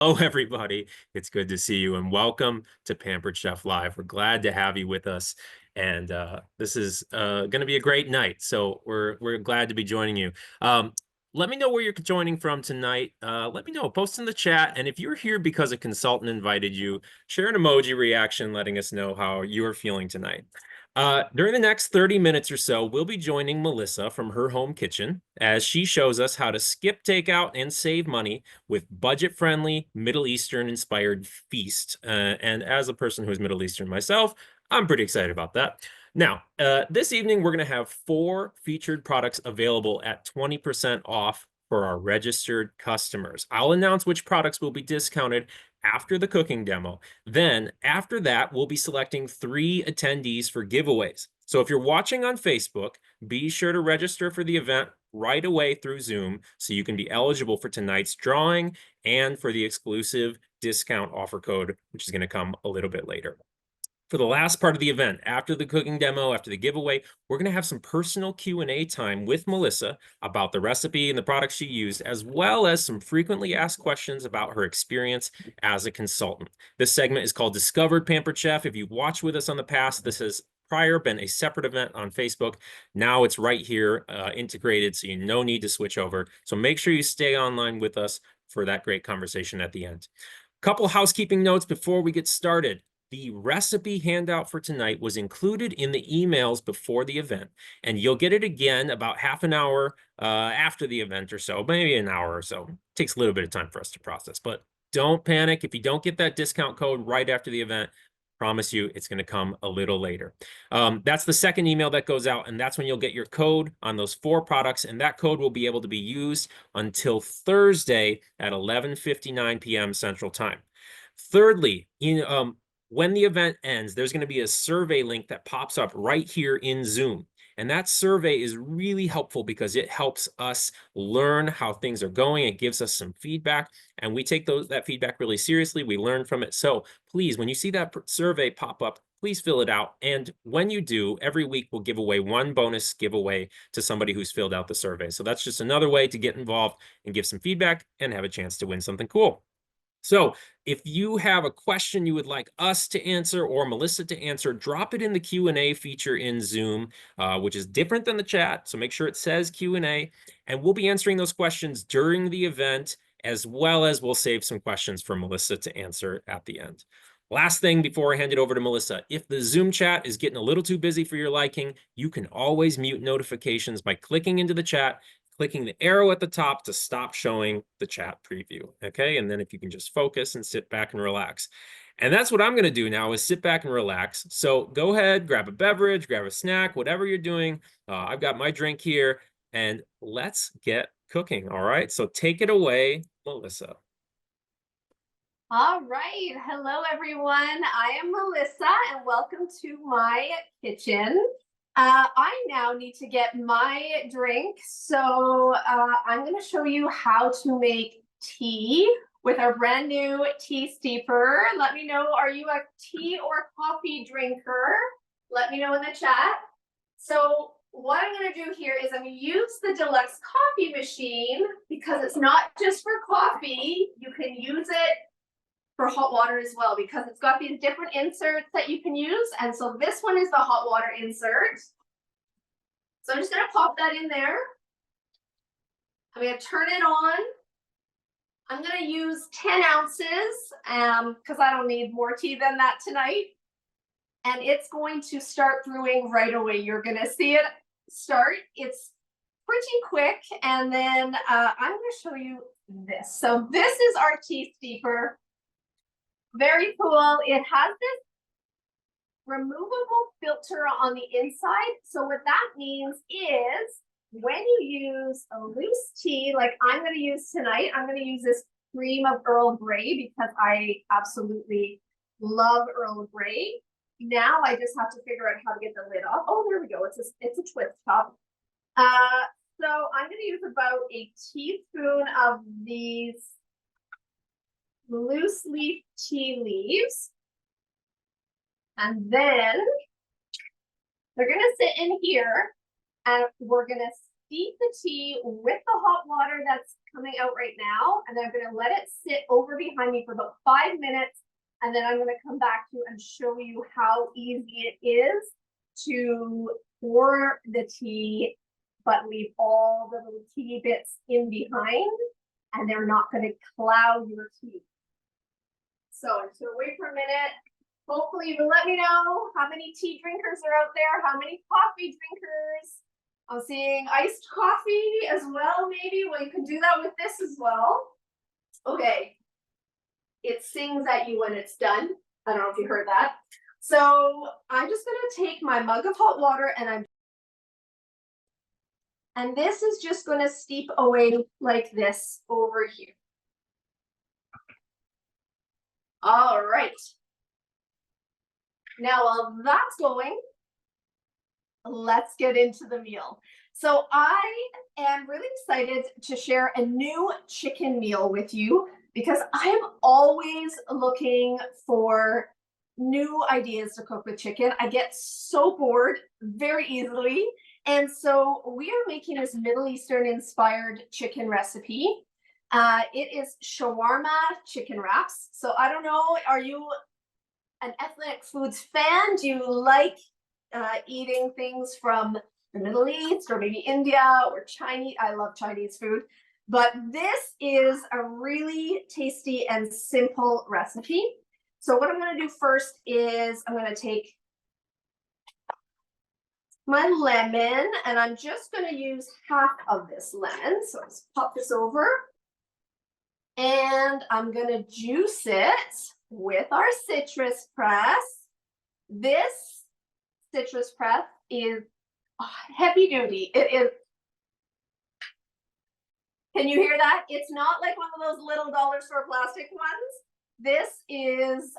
Hello, everybody. It's good to see you, and welcome to Pampered Chef Live. We're glad to have you with us, and this is going to be a great night. So we're glad to be joining you. Let me know where you're joining from tonight. Let me know. Post in the chat, and if you're here because a consultant invited you, share an emoji reaction letting us know how you are feeling tonight. During the next 30 minutes or so, we'll be joining Melissa from her home kitchen as she shows us how to skip takeout and save money with budget-friendly, Middle Eastern-inspired feast. And as a person who's Middle Eastern myself, I'm pretty excited about that. Now, this evening, we're going to have 4 featured products available at 20% off for our registered customers. I'll announce which products will be discounted after the cooking demo. Then, after that, we'll be selecting 3 attendees for giveaways. So if you're watching on Facebook, be sure to register for the event right away through Zoom so you can be eligible for tonight's drawing and for the exclusive discount offer code, which is going to come a little bit later. For the last part of the event, after the cooking demo, after the giveaway, we're going to have some personal Q&A time with Melissa about the recipe and the products she used, as well as some frequently asked questions about her experience as a consultant. This segment is called Discovered Pampered Chef. If you've watched with us on the past, this has prior been a separate event on Facebook. Now it's right here integrated, so you no need to switch over. So make sure you stay online with us for that great conversation at the end. Couple housekeeping notes before we get started. The recipe handout for tonight was included in the emails before the event, and you'll get it again about half an hour after the event or so, maybe an hour or so. It takes a little bit of time for us to process, but don't panic if you don't get that discount code right after the event. Promise you it's going to come a little later. That's the second email that goes out, and that's when you'll get your code on those 4 products, and that code will be able to be used until Thursday at 11:59 p.m. Central Time. Thirdly, when the event ends, there's going to be a survey link that pops up right here in Zoom. And that survey is really helpful because it helps us learn how things are going. It gives us some feedback, and we take that feedback really seriously. We learn from it. So please, when you see that survey pop up, please fill it out. And when you do, every week we'll give away 1 bonus giveaway to somebody who's filled out the survey. So that's just another way to get involved and give some feedback and have a chance to win something cool. So if you have a question you would like us to answer or Melissa to answer, drop it in the Q&A feature in Zoom, which is different than the chat. So make sure it says Q&A, and we'll be answering those questions during the event, as well as we'll save some questions for Melissa to answer at the end. Last thing before I hand it over to Melissa, if the Zoom chat is getting a little too busy for your liking, you can always mute notifications by clicking into the chat, clicking the arrow at the top to stop showing the chat preview, okay? And then if you can just focus and sit back and relax. And that's what I'm gonna do now is sit back and relax. So go ahead, grab a beverage, grab a snack, whatever you're doing. I've got my drink here, and let's get cooking, all right? So take it away, Melissa. All right. Hello, everyone. I am Melissa, and welcome to my kitchen. I now need to get my drink, so I'm going to show you how to make tea with our brand new tea steeper. Let me know, are you a tea or coffee drinker? Let me know in the chat. So what I'm going to do here is I'm going to use the Deluxe coffee machine because it's not just for coffee. You can use it for hot water as well because it's got these different inserts that you can use. And so this one is the hot water insert. So I'm just going to pop that in there. I'm going to turn it on. I'm going to use 10 ounces because I don't need more tea than that tonight. And it's going to start brewing right away. You're going to see it start. It's pretty quick. And then I'm going to show you this. So this is our tea steeper. Very cool. It has this removable filter on the inside. So what that means is when you use a loose tea, like I'm going to use tonight, I'm going to use this cream of Earl Grey because I absolutely love Earl Grey. Now I just have to figure out how to get the lid off. Oh, there we go. It's a twist top. So I'm going to use about a teaspoon of these loose leaf tea leaves, and then they're going to sit in here, and we're going to steep the tea with the hot water that's coming out right now, and I'm gonna let it sit over behind me for about 5 minutes, and then I'm gonna come back to you and show you how easy it is to pour the tea, but leave all the little tea bits in behind, and they're not gonna cloud your tea. So I'm just gonna wait for a minute. Hopefully you will let me know how many tea drinkers are out there, how many coffee drinkers. I'm seeing iced coffee as well, maybe. Well, you can do that with this as well. Okay. It sings at you when it's done. I don't know if you heard that. So I'm just gonna take my mug of hot water and this is just gonna steep away like this over here. All right. Now, while that's going, let's get into the meal. So I am really excited to share a new chicken meal with you because I'm always looking for new ideas to cook with chicken. I get so bored very easily. And so we are making this Middle Eastern inspired chicken recipe. It is shawarma chicken wraps. So I don't know, are you an ethnic foods fan? Do you like eating things from the Middle East or maybe India or Chinese? I love Chinese food, but this is a really tasty and simple recipe. So what I'm going to do first is I'm going to take my lemon and I'm just going to use half of this lemon. So let's pop this over and I'm going to juice it with our citrus press. This citrus press is heavy duty. It is. Can you hear that? It's not like one of those little dollar store plastic ones. This is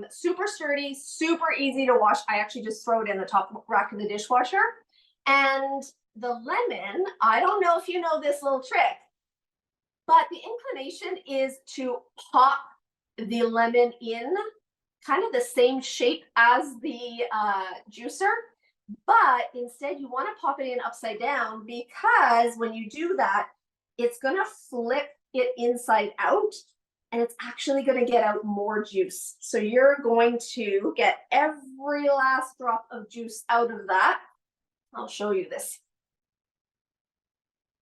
super sturdy, super easy to wash. I actually just throw it in the top rack of the dishwasher. And the lemon, I don't know if you know this little trick, but the inclination is to pop the lemon in kind of the same shape as the juicer, but instead you want to pop it in upside down because when you do that, it's going to flip it inside out and it's actually going to get out more juice. So you're going to get every last drop of juice out of that. I'll show you this.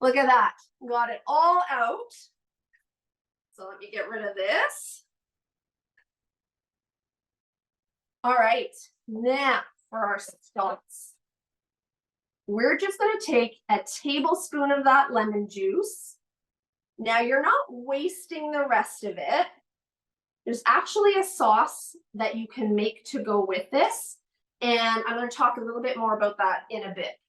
Look at that. Got it all out. So let me get rid of this. All right, now for our sauce. We're just going to take a tablespoon of that lemon juice. Now you're not wasting the rest of it. There's actually a sauce that you can make to go with this. And I'm going to talk a little bit more about that in a bit.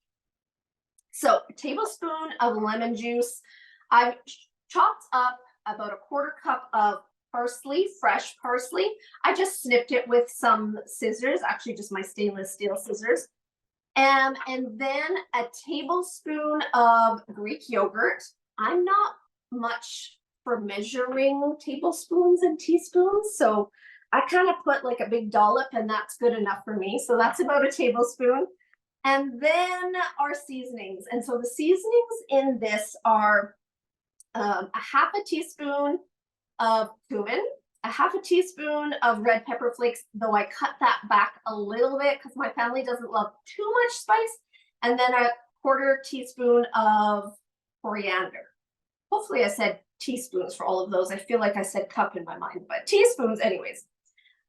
So a tablespoon of lemon juice. I've chopped up about a quarter cup of parsley, fresh parsley. I just snipped it with some scissors, actually just my stainless steel scissors. And then a tablespoon of Greek yogurt. I'm not much for measuring tablespoons and teaspoons, so I kind of put like a big dollop and that's good enough for me. So that's about a tablespoon. And then our seasonings. And so the seasonings in this are a half a teaspoon of cumin, a half a teaspoon of red pepper flakes, though I cut that back a little bit because my family doesn't love too much spice, and then a quarter teaspoon of coriander. Hopefully I said teaspoons for all of those. I feel like I said cup in my mind, but teaspoons anyways.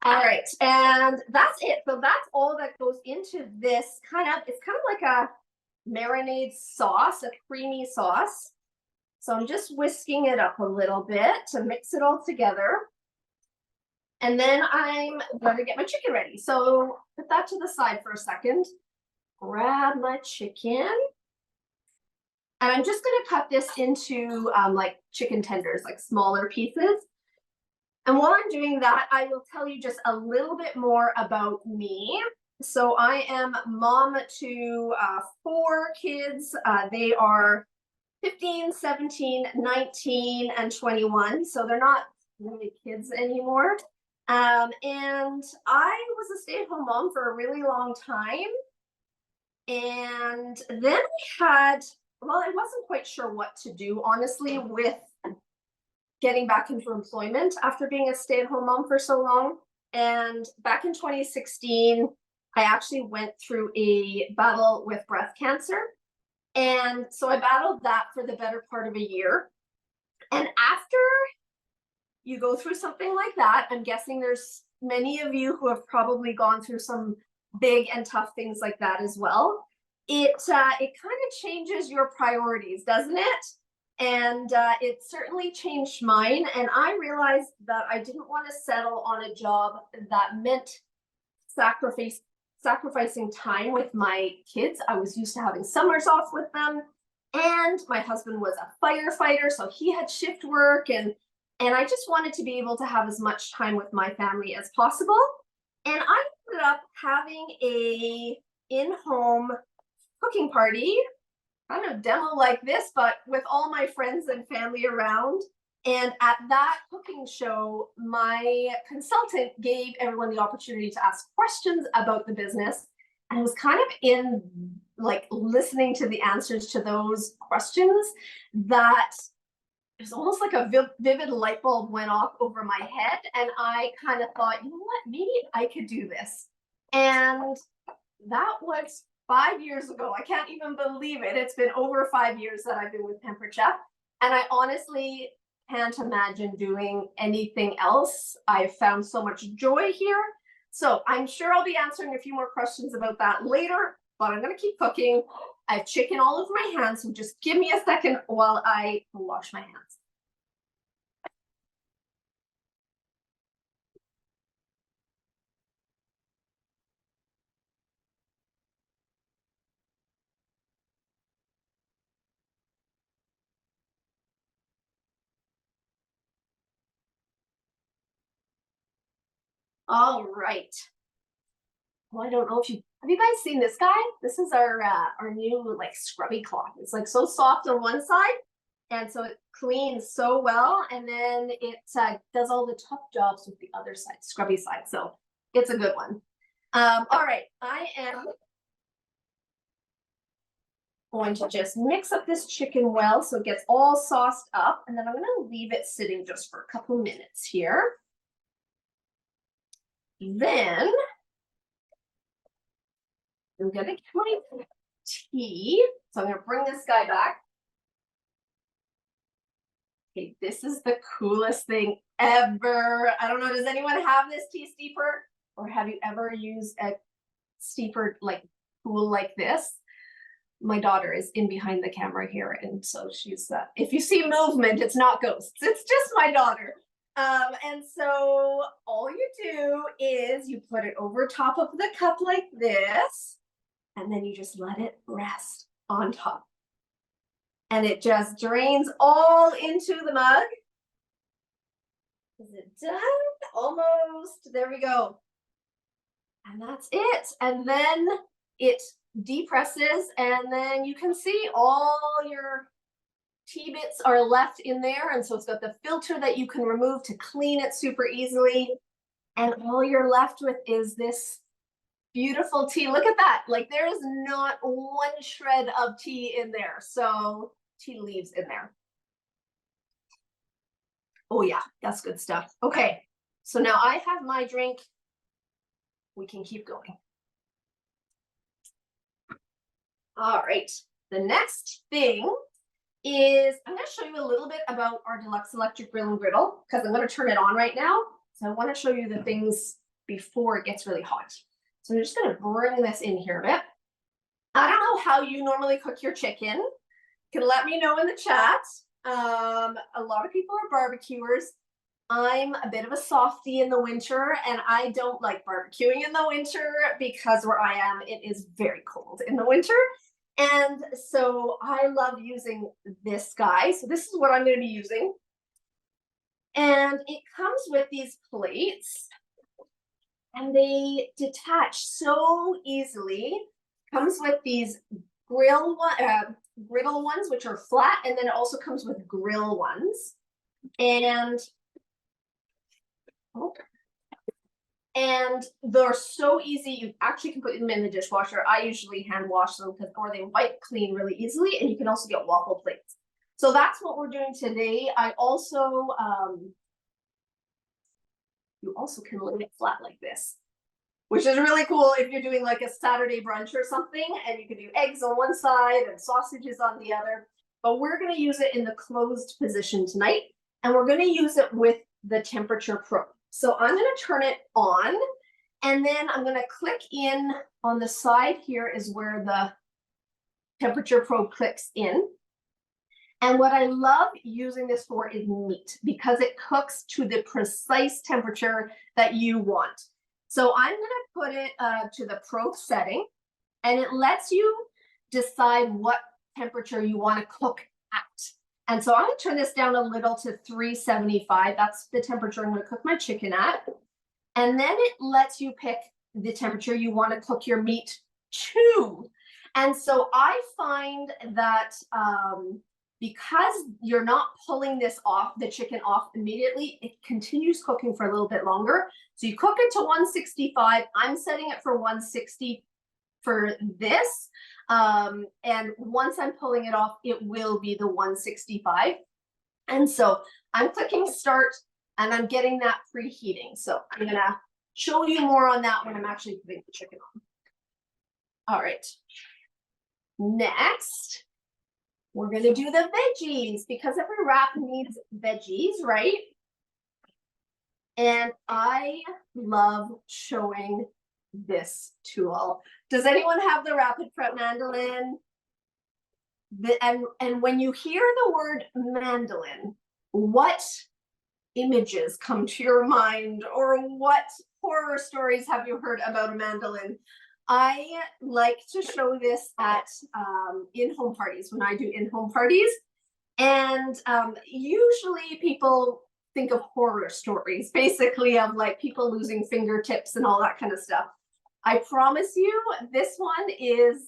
All right, and that's it. So that's all that goes into this it's kind of like a marinade sauce, a creamy sauce. So I'm just whisking it up a little bit to mix it all together. And then I'm going to get my chicken ready. So put that to the side for a second. Grab my chicken. And I'm just going to cut this into like chicken tenders, like smaller pieces. And while I'm doing that, I will tell you just a little bit more about me. So I am mom to 4 kids. They are 15, 17, 19, and 21. So they're not really kids anymore. And I was a stay-at-home mom for a really long time. And then we had well, I wasn't quite sure what to do, honestly, with getting back into employment after being a stay-at-home mom for so long. And back in 2016, I actually went through a battle with breast cancer. And so I battled that for the better part of a year. And after you go through something like that, I'm guessing there's many of you who have probably gone through some big and tough things like that as well. It kind of changes your priorities, doesn't it? And it certainly changed mine. And I realized that I didn't want to settle on a job that meant sacrificing time with my kids. I was used to having summers off with them, and my husband was a firefighter, so he had shift work, and I just wanted to be able to have as much time with my family as possible. And I ended up having a in-home cooking party, kind of demo like this, but with all my friends and family around. And at that cooking show, my consultant gave everyone the opportunity to ask questions about the business. And I was kind of in like listening to the answers to those questions that it was almost like a vivid light bulb went off over my head. And I kind of thought, you know what, maybe I could do this. And that was 5 years ago. I can't even believe it. It's been over 5 years that I've been with Pampered Chef. And I honestly can't imagine doing anything else. I've found so much joy here. So I'm sure I'll be answering a few more questions about that later, but I'm going to keep cooking. I have chicken all over my hands, so just give me a second while I wash my hands. All right. Well, I don't know if have you guys seen this guy? This is our new like scrubby cloth. It's like so soft on one side, and so it cleans so well, and then it does all the tough jobs with the other side, scrubby side. So it's a good one. All right, I am going to just mix up this chicken well so it gets all sauced up, and then I'm going to leave it sitting just for a couple minutes here. Then I'm going to get my tea. So I'm going to bring this guy back. Okay, this is the coolest thing ever. I don't know, does anyone have this tea steeper? Or have you ever used a steeper like tool like this? My daughter is in behind the camera here, and so she's if you see movement, it's not ghosts, it's just my daughter. And so all you do is you put it over top of the cup like this, and then you just let it rest on top, and it just drains all into the mug. Is it done? Almost. There we go. And that's it. And then it depresses, and then you can see all your tea bits are left in there. And so it's got the filter that you can remove to clean it super easily. And all you're left with is this beautiful tea. Look at that. Like there is not one shred of tea in there. So tea leaves in there. Oh yeah, that's good stuff. Okay, so now I have my drink. We can keep going. All right, the next thing is I'm going to show you a little bit about our Deluxe electric grill and griddle, because I'm going to turn it on right now. So I want to show you the things before it gets really hot. So I'm just going to bring this in here a bit. I don't know how you normally cook your chicken. You can let me know in the chat. A lot of people are barbecuers. I'm a bit of a softie in the winter, and I don't like barbecuing in the winter because where I am, it is very cold in the winter. And so I love using this guy. So this is what I'm going to be using. And it comes with these plates, and they detach so easily. Comes with these griddle ones, which are flat, and then it also comes with grill ones. And And they're so easy. You actually can put them in the dishwasher. I usually hand wash them or they wipe clean really easily. And you can also get waffle plates. So that's what we're doing today. I also, you also can lay it flat like this, which is really cool if you're doing like a Saturday brunch or something, and you can do eggs on one side and sausages on the other. But we're going to use it in the closed position tonight, and we're going to use it with the temperature probe. So I'm going to turn it on, and then I'm going to click in on the side here is where the temperature probe clicks in. And what I love using this for is meat, because it cooks to the precise temperature that you want. So I'm going to put it to the probe setting, and it lets you decide what temperature you want to cook at. And so I'm going to turn this down a little to 375. That's the temperature I'm going to cook my chicken at. And then it lets you pick the temperature you want to cook your meat to. And so I find that because you're not pulling this off, the chicken off immediately, it continues cooking for a little bit longer. So you cook it to 165. I'm setting it for 160 for this. And once I'm pulling it off, it will be the 165. And so I'm clicking start, and I'm getting that preheating. So I'm going to show you more on that when I'm actually putting the chicken on. All right. Next, we're going to do the veggies, because every wrap needs veggies, right? And I love showing this tool. Does anyone have the Rapid Prep Mandolin? And when you hear the word mandolin, what images come to your mind, or what horror stories have you heard about a mandolin? I like to show this at in-home parties, when I do in-home parties. And usually people think of horror stories, basically, of like people losing fingertips and all that kind of stuff. I promise you, this one is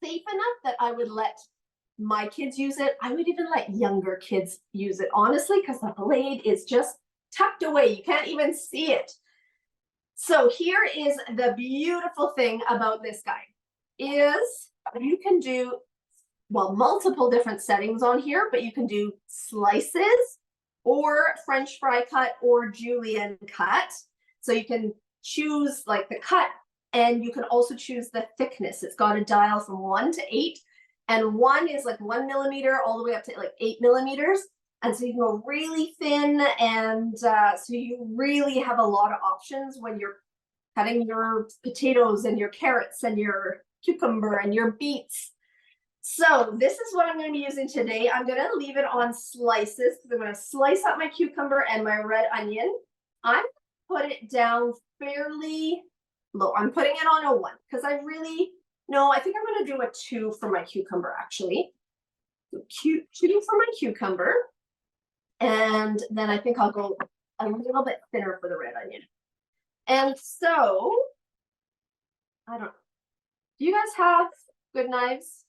safe enough that I would let my kids use it. I would even let younger kids use it, honestly, because the blade is just tucked away. You can't even see it. So here is the beautiful thing about this guy, is you can do, well, multiple different settings on here, but you can do slices or French fry cut or julienne cut. So you can choose like the cut, and you can also choose the thickness. It's got a dial from 1 to 8, and 1 is like 1 millimeter all the way up to like 8 millimeters. And so you can go really thin, and so you really have a lot of options when you're cutting your potatoes and your carrots and your cucumber and your beets. So this is what I'm going to be using today. I'm going to leave it on slices, because I'm going to slice up my cucumber and my red onion. I'm going to put it down fairly low. I'm putting it on a 1, because I think I'm going to do a 2 for my cucumber, actually. So 2 for my cucumber. And then I think I'll go a little bit thinner for the red onion. And so, I don't know. Do you guys have good knives?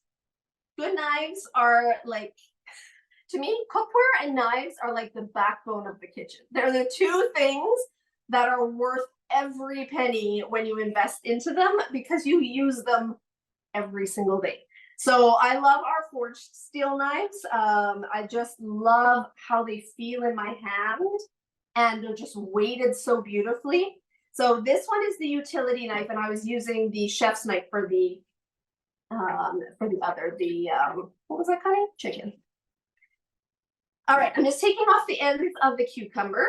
Good knives are like, to me, cookware and knives are like the backbone of the kitchen. They're the 2 things that are worth every penny when you invest into them, because you use them every single day. So I love our forged steel knives. I just love how they feel in my hand, and they're just weighted so beautifully. So this one is the utility knife, and I was using the chef's knife for the other, what was that kind? Chicken. All right, I'm just taking off the ends of the cucumber,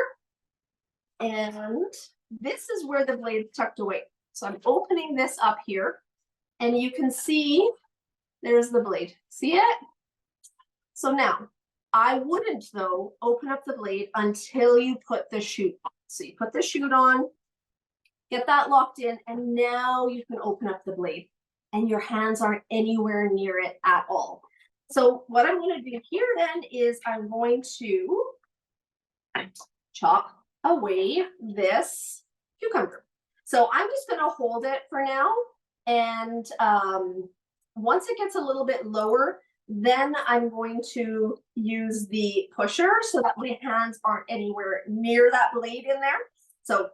and this is where the blade is tucked away. So I'm opening this up here, and you can see there's the blade. See it? So now, I wouldn't, though, open up the blade until you put the chute on. So you put the chute on, get that locked in, and now you can open up the blade, and your hands aren't anywhere near it at all. So what I'm going to do here then is I'm going to chop away this cucumber. So I'm just going to hold it for now, and once it gets a little bit lower, then I'm going to use the pusher so that my hands aren't anywhere near that blade in there. So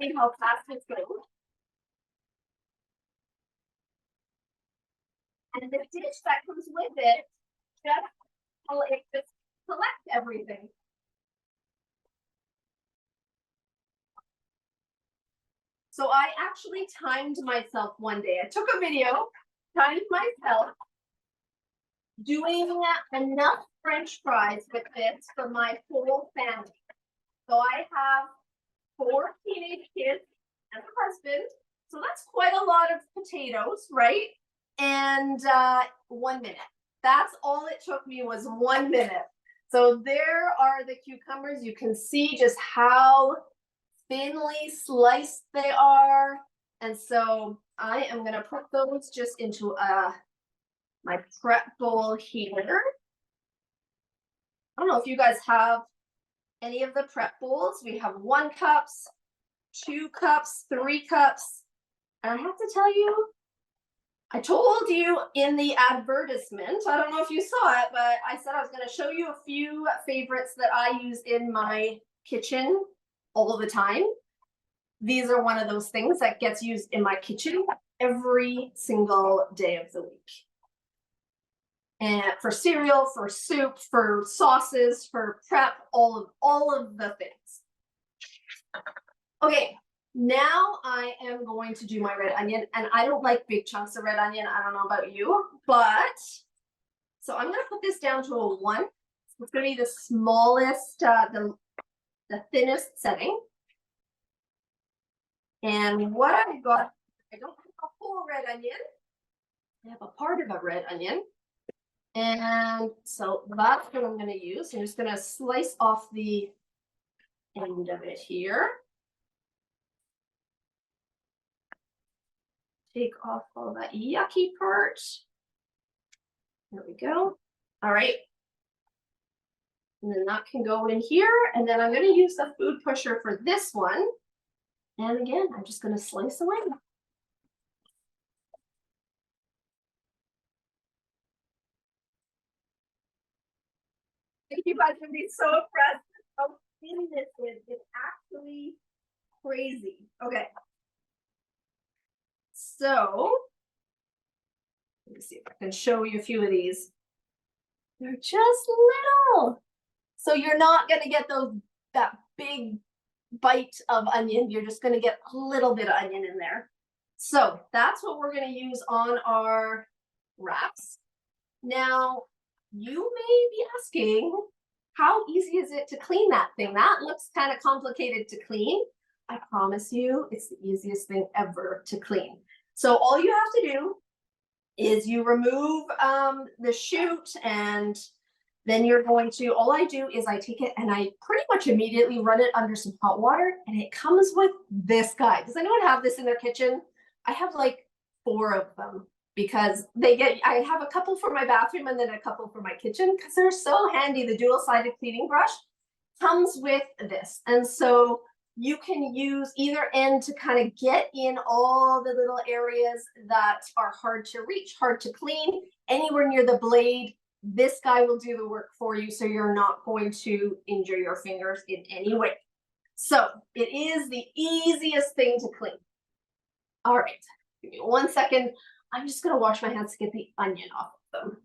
See how fast it's going. And the dish that comes with it, just collect everything. So I actually timed myself one day. I took a video, timed myself doing enough French fries with this for my whole family. So I have 4 teenage kids and a husband. So that's quite a lot of potatoes, right? And 1 minute. That's all it took me was 1 minute. So there are the cucumbers. You can see just how thinly sliced they are. And so I am going to put those just into my prep bowl here. I don't know if you guys have any of the prep bowls. We have 1 cups, 2 cups, 3 cups. And I have to tell you, I told you in the advertisement, I don't know if you saw it, but I said I was going to show you a few favorites that I use in my kitchen all the time. These are one of those things that gets used in my kitchen every single day of the week. And for cereal, for soup, for sauces, for prep, all of the things. Okay, now I am going to do my red onion, and I don't like big chunks of red onion. I don't know about you, but so I'm going to put this down to a 1. It's going to be the smallest, the thinnest setting. And what I've got, I don't have a whole red onion. I have a part of a red onion. And so that's what I'm going to use. I'm just going to slice off the end of it here. Take off all that yucky part. There we go. All right. And then that can go in here. And then I'm going to use the food pusher for this one. And again, I'm just going to slice away. I think you guys would be so impressed how thin this is. It's actually crazy. Okay. So, let me see if I can show you a few of these. They're just little. So you're not going to get that big bite of onion. You're just going to get a little bit of onion in there. So that's what we're going to use on our wraps. Now, you may be asking, how easy is it to clean that thing? That looks kind of complicated to clean. I promise you, it's the easiest thing ever to clean. So all you have to do is you remove the shoot, and then you're going to, all I do is I take it and I pretty much immediately run it under some hot water, and it comes with this guy. Does anyone have this in their kitchen? I have like 4 of them because I have a couple for my bathroom and then a couple for my kitchen because they're so handy. The dual-sided cleaning brush comes with this. And so you can use either end to kind of get in all the little areas that are hard to reach, hard to clean, anywhere near the blade. This guy will do the work for you, so you're not going to injure your fingers in any way. So it is the easiest thing to clean. All right, give me 1 second. I'm just going to wash my hands to get the onion off of them.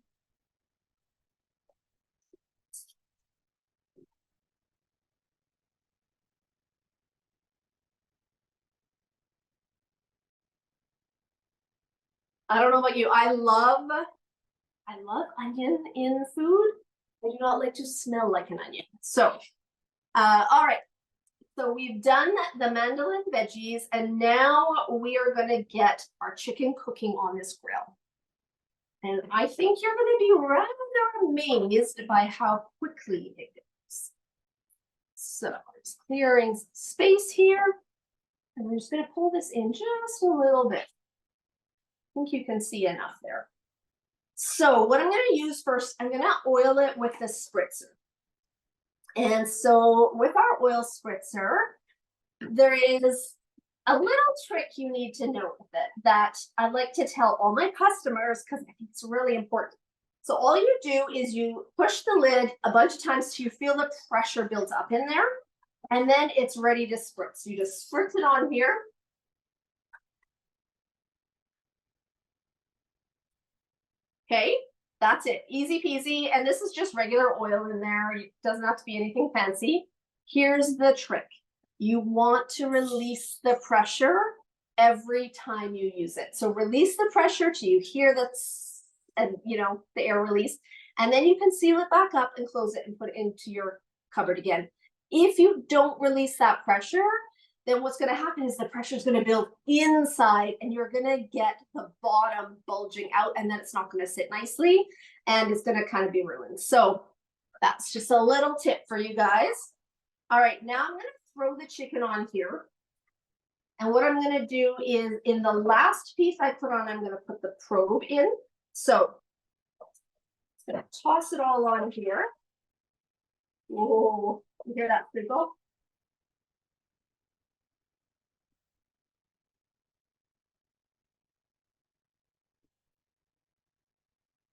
I don't know about you. I love onion in food. I do not like to smell like an onion. So, all right. So we've done the mandolin veggies, and now we are going to get our chicken cooking on this grill. And I think you're going to be rather amazed by how quickly it goes. So just clearing space here. And I'm just going to pull this in just a little bit. I think you can see enough there. So what I'm going to use first, I'm going to oil it with the spritzer. And so with our oil spritzer, there is a little trick you need to know with it that I like to tell all my customers because I think it's really important. So all you do is you push the lid a bunch of times till you feel the pressure builds up in there. And then it's ready to spritz. You just spritz it on here. Okay, that's it. Easy peasy. And this is just regular oil in there. It doesn't have to be anything fancy. Here's the trick. You want to release the pressure every time you use it. So release the pressure till you hear that's, and you know, the air release. And then you can seal it back up and close it and put it into your cupboard again. If you don't release that pressure, then what's going to happen is the pressure is going to build inside and you're going to get the bottom bulging out, and then it's not going to sit nicely and it's going to kind of be ruined. So that's just a little tip for you guys. All right, now I'm going to throw the chicken on here. And what I'm going to do is in the last piece I put on, I'm going to put the probe in. So I'm going to toss it all on here. Whoa, you hear that sizzle?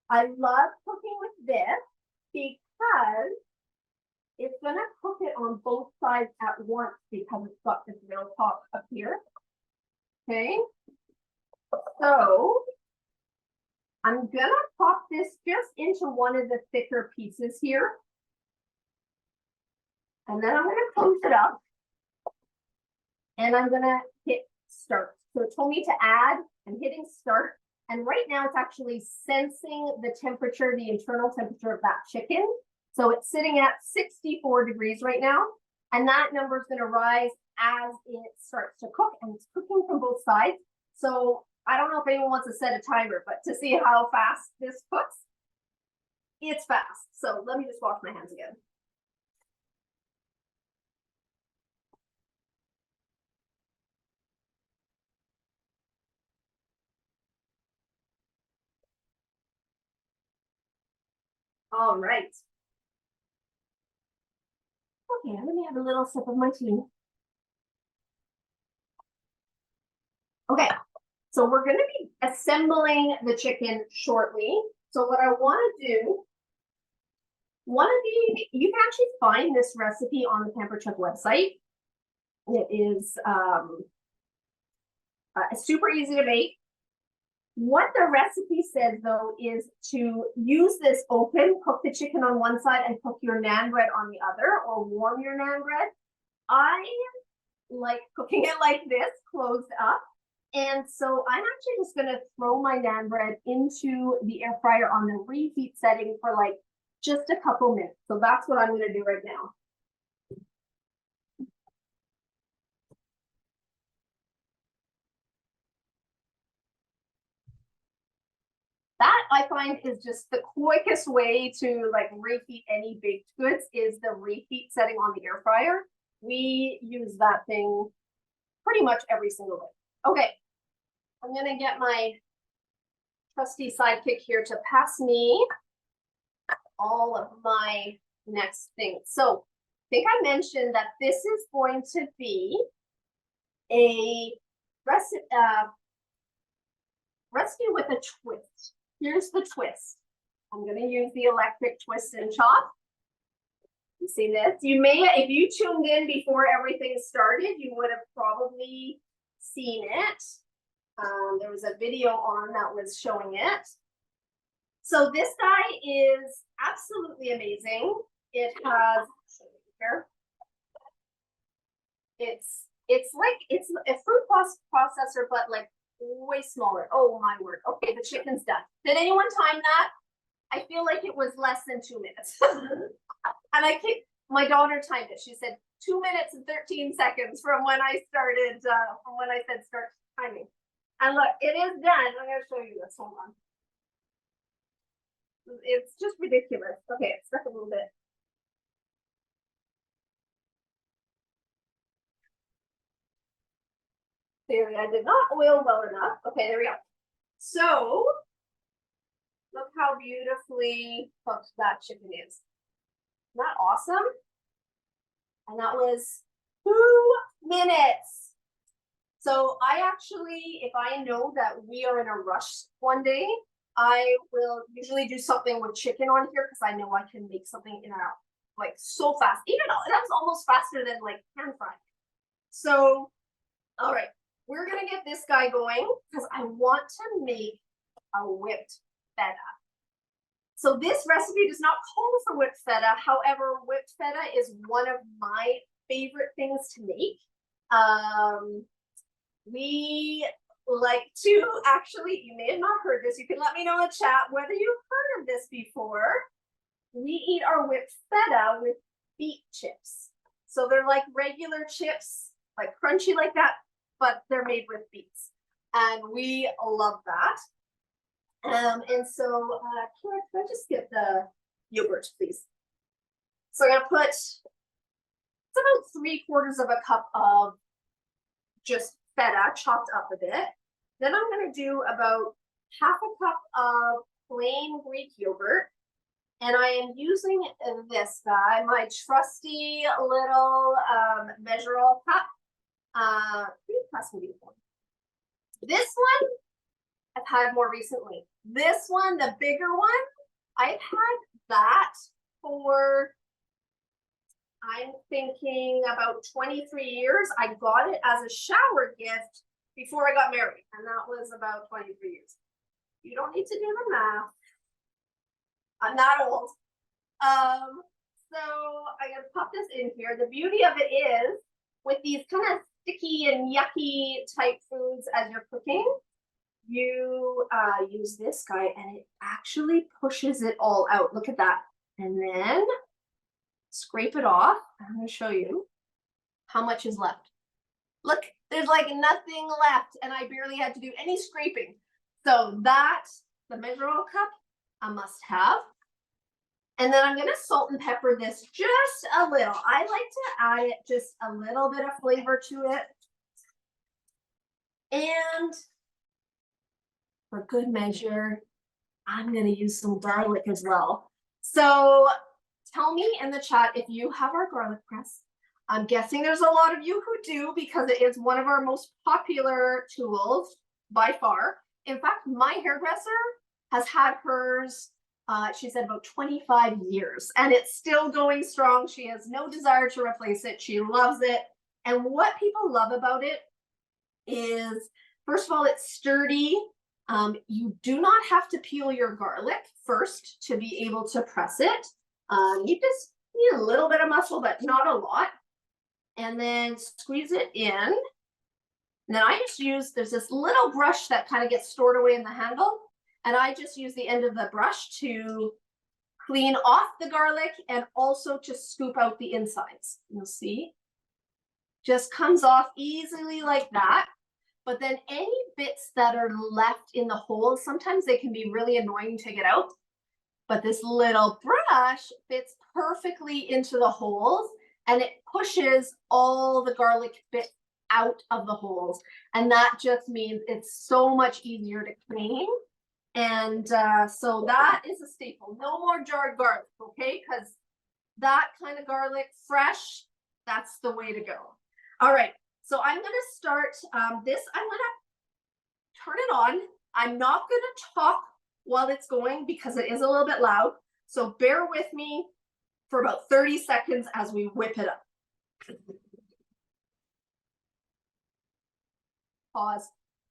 I love cooking with this because it's going to cook it on both sides at once because it's got this real top up here. Okay. So I'm going to pop this just into one of the thicker pieces here. And then I'm going to close it up. And I'm going to hit start. So it told me to add. I'm hitting start. And right now it's actually sensing the temperature, the internal temperature of that chicken. So it's sitting at 64 degrees right now. And that number is going to rise as it starts to cook. And it's cooking from both sides. So I don't know if anyone wants to set a timer, but to see how fast this cooks, it's fast. So let me just wash my hands again. All right. Okay, let me have a little sip of my tea. Okay, so we're going to be assembling the chicken shortly. So what I want to do, you can actually find this recipe on the Pampered Chef website. It is super easy to make. What the recipe says, though, is to use this open, cook the chicken on one side and cook your naan bread on the other, or warm your naan bread. I like cooking it like this, closed up. And so I'm actually just going to throw my naan bread into the air fryer on the reheat setting for like just a couple minutes. So that's what I'm going to do right now. That I find is just the quickest way to like reheat any baked goods is the reheat setting on the air fryer. We use that thing pretty much every single day. Okay, I'm gonna get my trusty sidekick here to pass me all of my next things. So I think I mentioned that this is going to be a recipe with a twist. Here's the twist. I'm going to use the electric twist and chop. You see this? You may, if you tuned in before everything started, you would have probably seen it. There was a video on that was showing it. So this guy is absolutely amazing. It has, here. It's a fruit processor, but like way smaller. Oh my word. Okay, the chicken's done. Did anyone time that? I feel like it was less than 2 minutes. And my daughter timed it. She said 2 minutes and 13 seconds from when I started, from when I said start timing. And look, it is done. I'm going to show you this. Hold on. It's just ridiculous. Okay, it's stuck a little bit. There, I did not oil well enough. Okay, there we go. So, look how beautifully cooked that chicken is. Isn't that awesome? And that was 2 minutes. So I actually, if I know that we are in a rush one day, I will usually do something with chicken on here because I know I can make something in like so fast. Even that was almost faster than like pan frying. So, all right, we're gonna get this guy going because I want to make a whipped feta. So this recipe does not call for whipped feta. However, whipped feta is one of my favorite things to make. We like to actually, you may have not heard this. You can let me know in the chat whether you've heard of this before. We eat our whipped feta with beet chips. So they're like regular chips, like crunchy like that, but they're made with beets. And we love that. And so, can I just get the yogurt, please? So I'm gonna put, it's about 3/4 of a cup of just feta chopped up a bit. Then I'm gonna do about half a cup of plain Greek yogurt. And I am using this guy, my trusty little measure-all cup. This one I've had more recently. This one, the bigger one, I've had that for, I'm thinking about 23 years. I got it as a shower gift before I got married, and that was about 23 years. You don't need to do the math. I'm not old. So I'm gonna pop this in here. The beauty of it is, with these kind of sticky and yucky type foods as you're cooking, you use this guy and it actually pushes it all out. Look at that. And then scrape it off. I'm going to show you how much is left. Look, there's like nothing left, and I barely had to do any scraping. So that's the measure-all cup, a must have. And then I'm going to salt and pepper this just a little. I like to add it just a little bit of flavor to it. And for good measure, I'm going to use some garlic as well. So tell me in the chat if you have our garlic press. I'm guessing there's a lot of you who do, because it is one of our most popular tools by far. In fact, my hairdresser has had hers, she said, about 25 years, and it's still going strong. She has no desire to replace it. She loves it. And what people love about it is, first of all, it's sturdy. You do not have to peel your garlic first to be able to press it. You just need a little bit of muscle, but not a lot. And then squeeze it in. And then I just use, there's this little brush that kind of gets stored away in the handle. And I just use the end of the brush to clean off the garlic and also to scoop out the insides. You'll see. Just comes off easily like that. But then any bits that are left in the holes, sometimes they can be really annoying to get out. But this little brush fits perfectly into the holes, and it pushes all the garlic bits out of the holes. And that just means it's so much easier to clean. And so that is a staple. No more jarred garlic, okay? Because that kind of garlic, fresh, that's the way to go. All right. So I'm going to start this. I'm going to turn it on. I'm not going to talk while it's going because it is a little bit loud. So bear with me for about 30 seconds as we whip it up. Pause.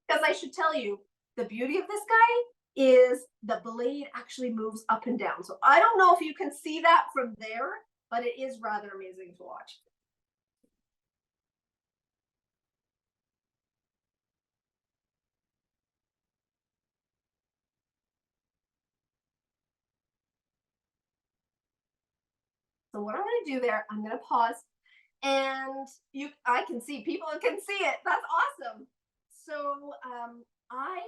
Because I should tell you, the beauty of this guy is the blade actually moves up and down. So I don't know if you can see that from there, but it is rather amazing to watch. So what I'm going to do there, I'm going to pause, and I can see, people can see it. That's awesome. So I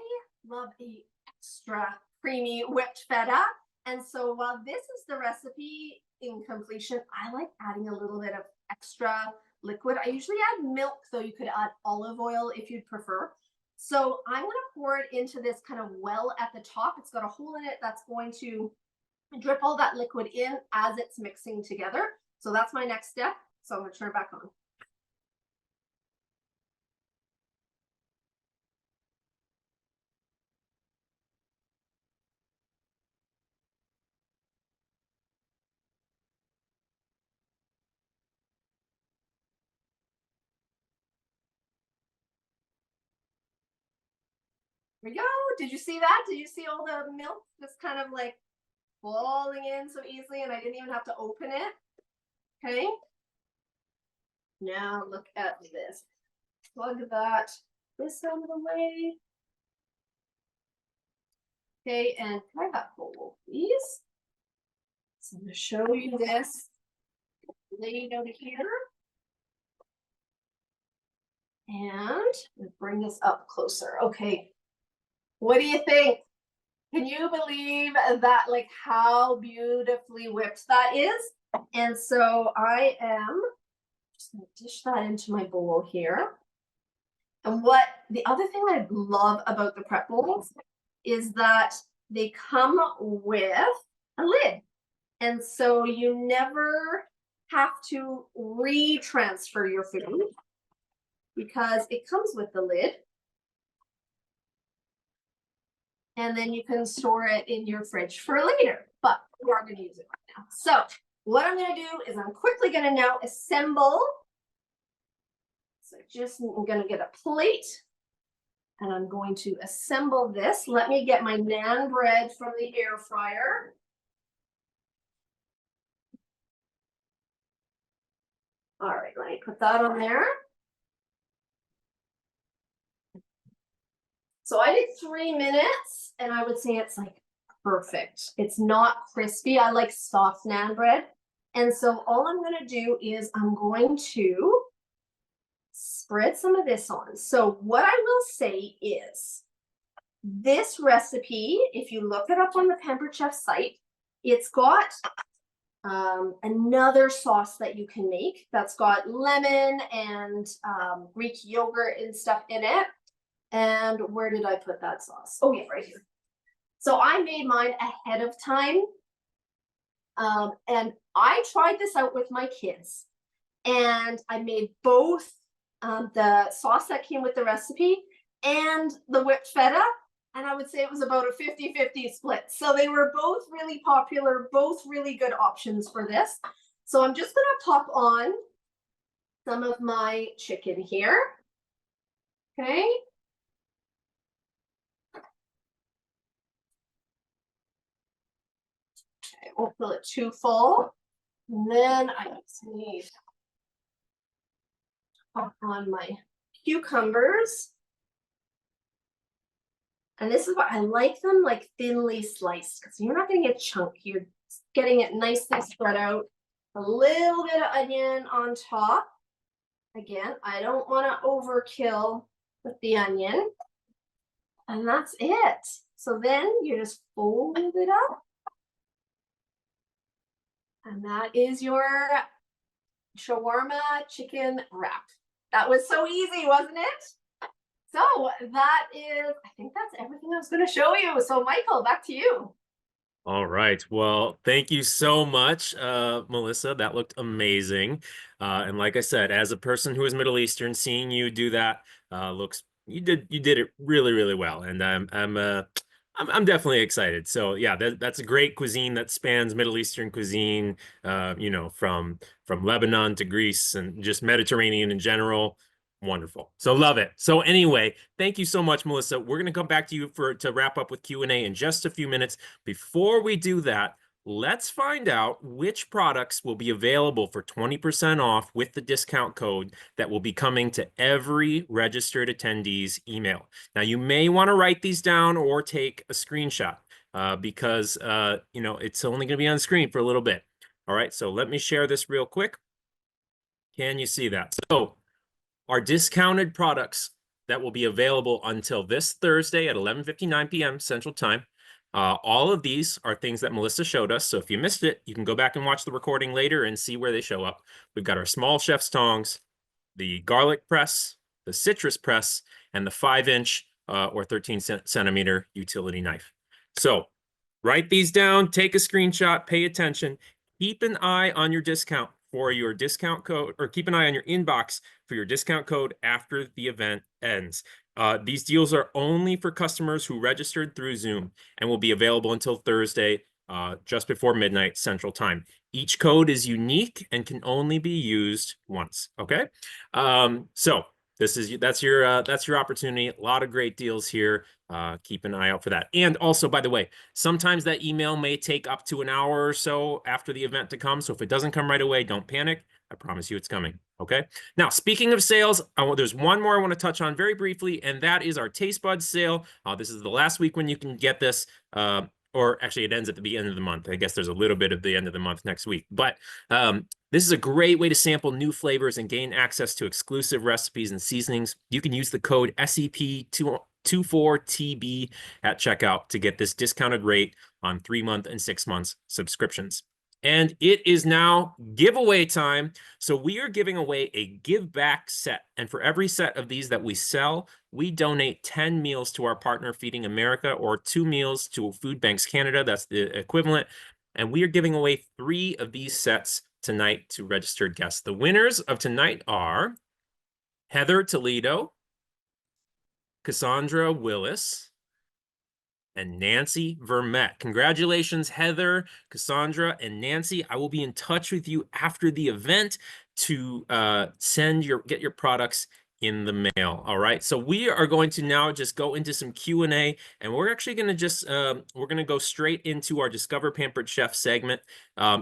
love a extra creamy whipped feta. And so while this is the recipe in completion, I like adding a little bit of extra liquid. I usually add milk, though you could add olive oil if you'd prefer. So I'm going to pour it into this kind of well at the top. It's got a hole in it that's going to drip all that liquid in as it's mixing together. So that's my next step. So I'm going to turn it back on. There we go. Did you see that? Did you see all the milk just kind of like falling in so easily and I didn't even have to open it? Okay. Now look at this. Plug this out of the way. Okay, and can I have that bowl, please? So I'm going to show you this laid out here. And bring this up closer. Okay. What do you think? Can you believe that, like how beautifully whipped that is? And so I am just going to dish that into my bowl here. And what the other thing I love about the prep bowls is that they come with a lid. And so you never have to re-transfer your food because it comes with the lid. And then you can store it in your fridge for later, but we are going to use it right now. So what I'm going to do is I'm quickly going to now assemble. So I'm going to get a plate and I'm going to assemble this. Let me get my naan bread from the air fryer. All right, let me put that on there. So I did 3 minutes and I would say it's like perfect. It's not crispy. I like soft naan bread. And so all I'm going to do is I'm going to spread some of this on. So what I will say is this recipe, if you look it up on the Pampered Chef site, it's got another sauce that you can make that's got lemon and Greek yogurt and stuff in it. And where did I put that sauce? Oh yeah, right here. So I made mine ahead of time. And I tried this out with my kids. And I made both the sauce that came with the recipe and the whipped feta. And I would say it was about a 50-50 split. So they were both really popular, both really good options for this. So I'm just going to pop on some of my chicken here. Okay. Okay, won't fill it too full. And then I just need to pop on my cucumbers. And this is what I like them like thinly sliced because you're not going to get chunk. You're getting it nicely spread out. A little bit of onion on top. Again, I don't want to overkill with the onion. And that's it. So then you just fold it up. And that is your shawarma chicken wrap. That was so easy, wasn't it? So that is, I think that's everything I was going to show you. So Michael, back to you. All right. Well, thank you so much, Melissa. That looked amazing. And like I said, as a person who is Middle Eastern, seeing you do that looks you did it really, really well. And I'm definitely excited. So yeah, that's a great cuisine that spans Middle Eastern cuisine, you know, from Lebanon to Greece and just Mediterranean in general. Wonderful. So love it. So anyway, thank you so much, Melissa. We're going to come back to you to wrap up with Q&A in just a few minutes. Before we do that, let's find out which products will be available for 20% off with the discount code that will be coming to every registered attendee's email. Now, you may want to write these down or take a screenshot because, you know, it's only going to be on screen for a little bit. All right, so let me share this real quick. Can you see that? So our discounted products that will be available until this Thursday at 11:59 p.m. Central Time. All of these are things that Melissa showed us. So if you missed it, you can go back and watch the recording later and see where they show up. We've got our small chef's tongs, the garlic press, the citrus press, and the 5-inch or 13-centimeter utility knife. So write these down, take a screenshot, pay attention. Keep an eye on your discount for your discount code, or keep an eye on your inbox for your discount code after the event ends. These deals are only for customers who registered through Zoom and will be available until Thursday, just before midnight Central Time. Each code is unique and can only be used once, okay? So That's your opportunity. A lot of great deals here. Keep an eye out for that. And also, by the way, sometimes that email may take up to an hour or so after the event to come. So if it doesn't come right away, don't panic. I promise you it's coming. Okay. Now, speaking of sales, there's one more I want to touch on very briefly, and that is our Taste Buds sale. This is the last week when you can get this. Or actually, it ends at the beginning of the month. I guess there's a little bit of the end of the month next week. But this is a great way to sample new flavors and gain access to exclusive recipes and seasonings. You can use the code SEP24TB at checkout to get this discounted rate on 3-month and 6 months subscriptions. And it is now giveaway time. So we are giving away a give back set. And for every set of these that we sell, we donate 10 meals to our partner Feeding America, or 2 meals to Food Banks Canada. That's the equivalent. And we are giving away 3 of these sets tonight to registered guests. The winners of tonight are Heather Toledo, Cassandra Willis, and Nancy Vermette. Congratulations, Heather, Cassandra, and Nancy. I will be in touch with you after the event to get your products in the mail. All right. So we are going to now just go into some Q&A, and we're actually going to just we're going to go straight into our Discover Pampered Chef segment.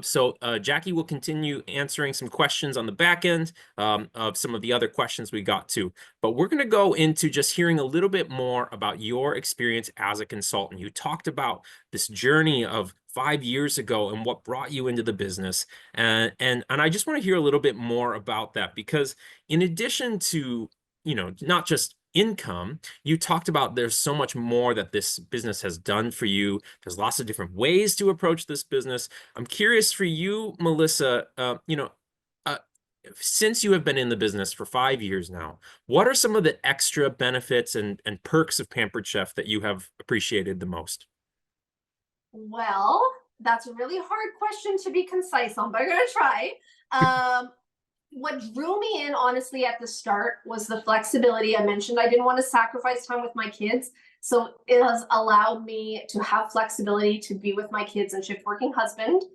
So Jackie will continue answering some questions on the back end of some of the other questions we got to. But we're going to go into just hearing a little bit more about your experience as a consultant. You talked about this journey of 5 years ago and what brought you into the business. And I just want to hear a little bit more about that, because in addition to, not just income, you talked about there's so much more that this business has done for you. There's lots of different ways to approach this business. I'm curious for you, Melissa, since you have been in the business for 5 years now, what are some of the extra benefits and perks of Pampered Chef that you have appreciated the most? Well, that's a really hard question to be concise on, but I'm going to try. What drew me in, honestly, at the start was the flexibility. I mentioned I didn't want to sacrifice time with my kids. So it has allowed me to have flexibility to be with my kids and shift working husband.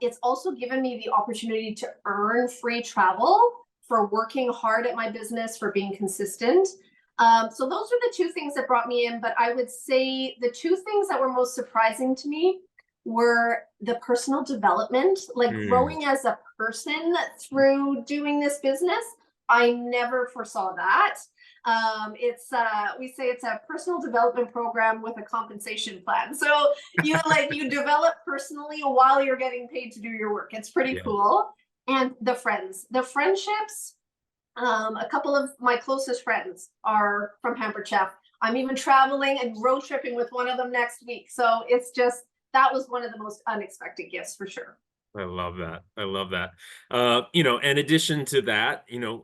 It's also given me the opportunity to earn free travel for working hard at my business, for being consistent. So those are the 2 things that brought me in. But I would say the 2 things that were most surprising to me were the personal development, like growing as a person through doing this business. I never foresaw that. We say it's a personal development program with a compensation plan. So you develop personally while you're getting paid to do your work. It's pretty cool. And the friendships, a couple of my closest friends are from Pampered Chef. I'm even traveling and road tripping with one of them next week. So that was one of the most unexpected gifts for sure. I love that. I love that. In addition to that, the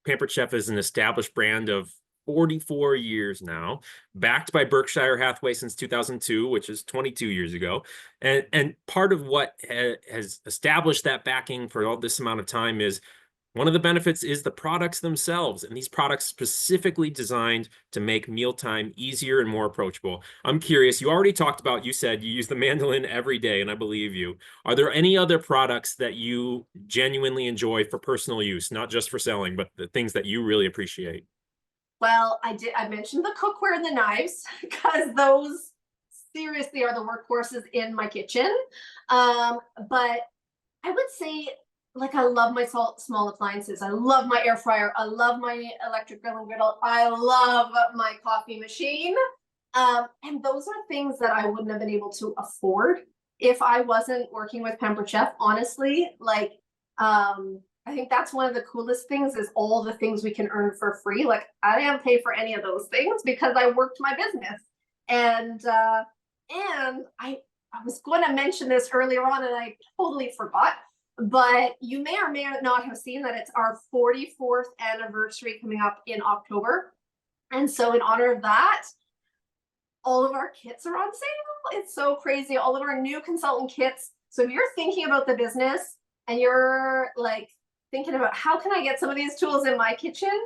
Pampered Chef is an established brand of 44 years now, backed by Berkshire Hathaway since 2002, which is 22 years ago. And part of what has established that backing for all this amount of time is one of the benefits is the products themselves, and these products specifically designed to make mealtime easier and more approachable. I'm curious, you said you use the Mandolin every day, and I believe you. Are there any other products that you genuinely enjoy for personal use, not just for selling, but the things that you really appreciate? Well, I mentioned the cookware and the knives because those seriously are the workhorses in my kitchen. But I would say, I love my small appliances. I love my air fryer. I love my electric grill and griddle. I love my coffee machine. And those are things that I wouldn't have been able to afford if I wasn't working with Pampered Chef. Honestly, I think that's one of the coolest things is all the things we can earn for free. I didn't pay for any of those things because I worked my business. And I was going to mention this earlier on and I totally forgot. But you may or may not have seen that it's our 44th anniversary coming up in October. And so in honor of that, all of our kits are on sale. It's so crazy. All of our new consultant kits. So if you're thinking about the business and you're thinking about how can I get some of these tools in my kitchen,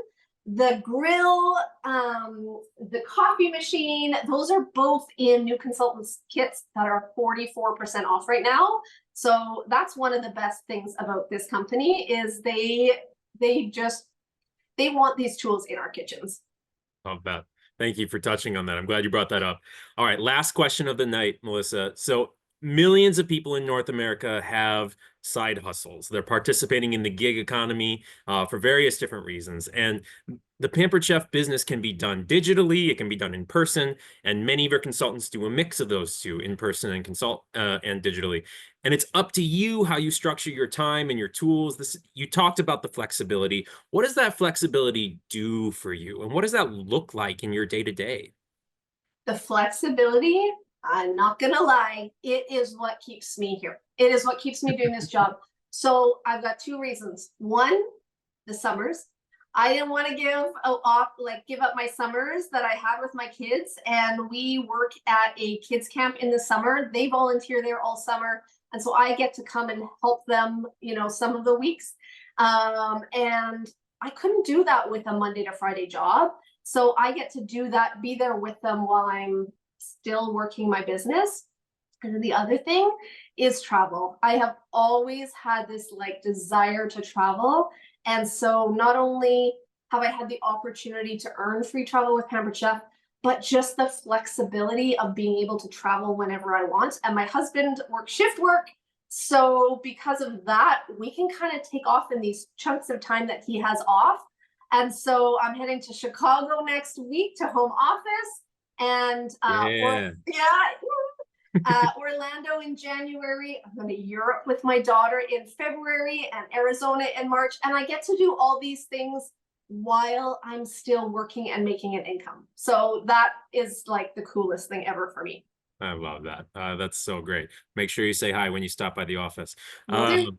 the grill, the coffee machine, those are both in new consultants kits that are 44% off right now. So that's one of the best things about this company is they they want these tools in our kitchens. Love that. Thank you for touching on that. I'm glad you brought that up. All right, last question of the night, Melissa. So millions of people in North America have side hustles. They're participating in the gig economy for various different reasons. And the Pampered Chef business can be done digitally, it can be done in person, and many of our consultants do a mix of those two, in person and and digitally. And it's up to you how you structure your time and your tools. You talked about the flexibility. What does that flexibility do for you? And what does that look like in your day-to-day? The flexibility, I'm not gonna lie, it is what keeps me here. It is what keeps me doing this job. So I've got two reasons. One, the summers. I didn't want to give up my summers that I had with my kids, and we work at a kids camp in the summer. They volunteer there all summer, and so I get to come and help them, some of the weeks. And I couldn't do that with a Monday to Friday job. So I get to do that, be there with them while I'm still working my business. And then the other thing is travel. I have always had this desire to travel. And so not only have I had the opportunity to earn free travel with Pampered Chef, but just the flexibility of being able to travel whenever I want. And my husband works shift work. So because of that, we can kind of take off in these chunks of time that he has off. And so I'm heading to Chicago next week to home office, and Yeah. Orlando in January. I'm going to Europe with my daughter in February, and Arizona in March. And I get to do all these things while I'm still working and making an income. So that is like the coolest thing ever for me. I love that. That's so great. Make sure you say hi when you stop by the office. Will do.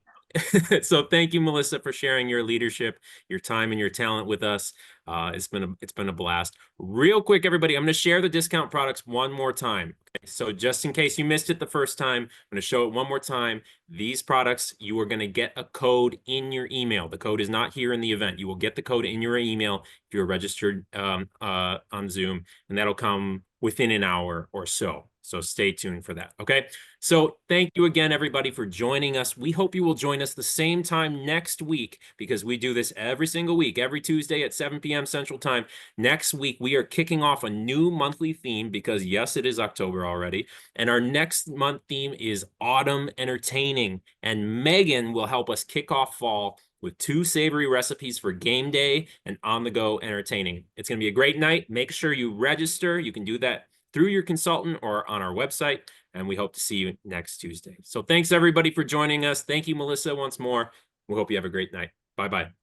So thank you, Melissa, for sharing your leadership, your time, and your talent with us. It's been a blast. Real quick, everybody, I'm going to share the discount products one more time. Okay? So just in case you missed it the first time, I'm going to show it one more time. These products, you are going to get a code in your email. The code is not here in the event. You will get the code in your email if you're registered on Zoom, and that'll come within an hour or so. So stay tuned for that. Okay. So thank you again, everybody, for joining us. We hope you will join us the same time next week, because we do this every single week, every Tuesday at 7 p.m. Central Time. Next week, we are kicking off a new monthly theme because, yes, it is October already. And our next month theme is autumn entertaining. And Megan will help us kick off fall with 2 savory recipes for game day and on-the-go entertaining. It's going to be a great night. Make sure you register. You can do that through your consultant or on our website, and we hope to see you next Tuesday. So thanks, everybody, for joining us. Thank you, Melissa, once more. We hope you have a great night. Bye-bye.